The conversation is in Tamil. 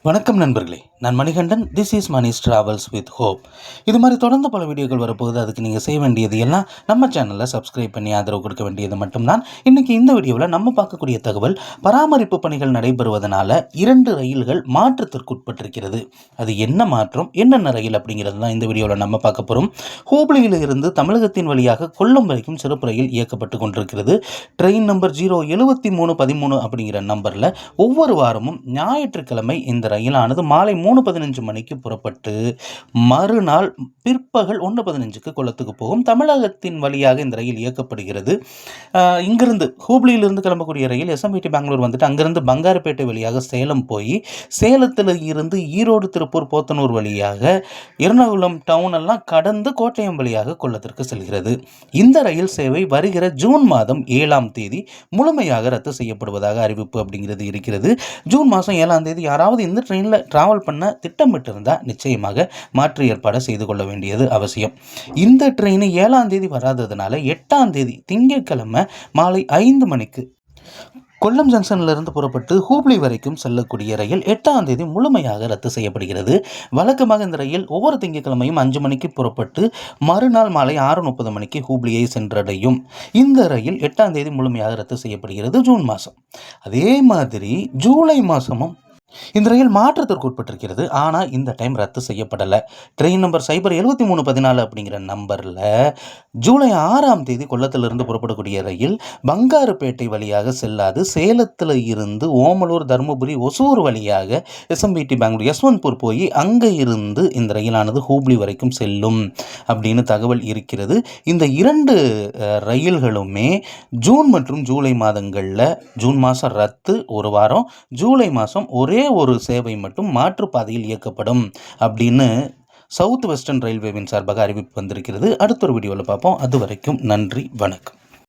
வணக்கம் நண்பர்களே, நான் Manikandan. This is Mani's travels with hope. இது மாதிரி தொடர்ந்து பல வீடியோக்கள் வரப்போகுது. அதுக்கு நீங்கள் செய்ய வேண்டியது எல்லாம் நம்ம சேனலில் சப்ஸ்கிரைப் பண்ணி ஆதரவு கொடுக்க வேண்டியது மட்டும்தான். இன்றைக்கி இந்த வீடியோவில் நம்ம பார்க்கக்கூடிய தகவல், பராமரிப்பு பணிகள் நடைபெறுவதனால 2 ரயில்கள் மாற்றத்திற்குட்பட்டிருக்கிறது. அது என்ன மாற்றம், என்னென்ன ரயில் அப்படிங்கிறது தான் இந்த வீடியோவில் நம்ம பார்க்க போகிறோம். ஹூப்ளியில் இருந்து தமிழகத்தின் வழியாக கொல்லம் வரைக்கும் சிறப்பு ரயில் இயக்கப்பட்டு கொண்டிருக்கிறது. ட்ரெயின் நம்பர் 07313 அப்படிங்கிற நம்பரில் ஒவ்வொரு வாரமும் ஞாயிற்றுக்கிழமை இந்த ரயிலானது மாலை 3:15 மணிக்கு புறப்பட்டு மறுநாள் பிற்பகல் 1:15க்கு கொல்லத்துக்கு போகும். தமிழகத்தின் வழியாக இந்த ரயில் இயக்கப்படுகிறது. இங்கிருந்து ஹூப்ளியிலிருந்து கிளம்பக்கூடிய ரயில் எஸ்எம்விடி பெங்களூர் வந்துட்டு அங்கிருந்து பங்காரப்பேட்டை வழியாக சேலம் போய் சேலத்தில் இருந்து ஈரோடு, திருப்பூர், போத்தனூர் வழியாக எர்ணாகுளம் டவுன் எல்லாம் கடந்து கோட்டயம் வழியாக கொல்லத்திற்கு செல்கிறது. இந்த ரயில் சேவை வருகிற ஜூன் மாதம் 7ஆம் தேதி முழுமையாக ரத்து செய்யப்படுவதாக அறிவிப்பு அப்படிங்கிறது இருக்கிறது. ஜூன் மாதம் 7ஆம் தேதி யாராவது இந்த ட்ரெயினில் டிராவல் பண்ண திட்டமிட்டு இருந்தால் நிச்சயமாக மாற்று ஏற்பாடு செய்து கொள்ள வேண்டியது அவசியம். இந்த ட்ரெயின் 7ஆம் தேதி வராததுனால 8ஆம் தேதி திங்கட்கிழமை மாலை 5 மணிக்கு கொல்லம் ஜங்ஷனிலிருந்து புறப்பட்டு ஹூப்ளி வரைக்கும் செல்லக்கூடிய ரயில் 8ஆம் தேதி முழுமையாக ரத்து செய்யப்படுகிறது. வழக்கமாக இந்த ரயில் ஒவ்வொரு திங்கட்கிழமையும் 5 மணிக்கு புறப்பட்டு மறுநாள் மாலை 6:30 மணிக்கு ஹூப்ளியை சென்றடையும். இந்த ரயில் 8ஆம் தேதி முழுமையாக ரத்து செய்யப்படுகிறது ஜூன் மாதம். அதே மாதிரி ஜூலை மாதமும் இந்த ரயில் மாற்றத்திற்கு உட்பட்டிருக்கிறது. ஆனால் இந்த டைம் ரத்து செய்யப்படலை. ட்ரெயின் நம்பர் 07314 அப்படிங்கிற நம்பரில் ஜூலை 6ஆம் தேதி கொல்லத்திலிருந்து புறப்படக்கூடிய ரயில் பங்காரப்பேட்டை வழியாக செல்லாது சேலத்தில் இருந்து ஓமலூர், தருமபுரி, ஒசூர் வழியாக எஸ்எம்விடி பெங்களூர், யஸ்வந்த்பூர் போய் அங்கே இருந்து இந்த ரயிலானது ஹூப்ளி வரைக்கும் செல்லும் அப்படின்னு தகவல் இருக்கிறது. இந்த 2 ரயில்களுமே ஜூன் மற்றும் ஜூலை மாதங்களில் ஜூன் மாதம் ரத்து ஒரு வாரம், ஜூலை மாதம் ஒரே ஒரு சேவை மட்டும் மாற்றுப்பாதையில் இயக்கப்படும் அப்படின்னு சவுத் வெஸ்டர்ன் ரயில்வேவின் சார்பாக அறிவிப்பு வந்திருக்கிறது. அடுத்த ஒரு வீடியோவில் பார்ப்போம். அது வரைக்கும் நன்றி, வணக்கம்.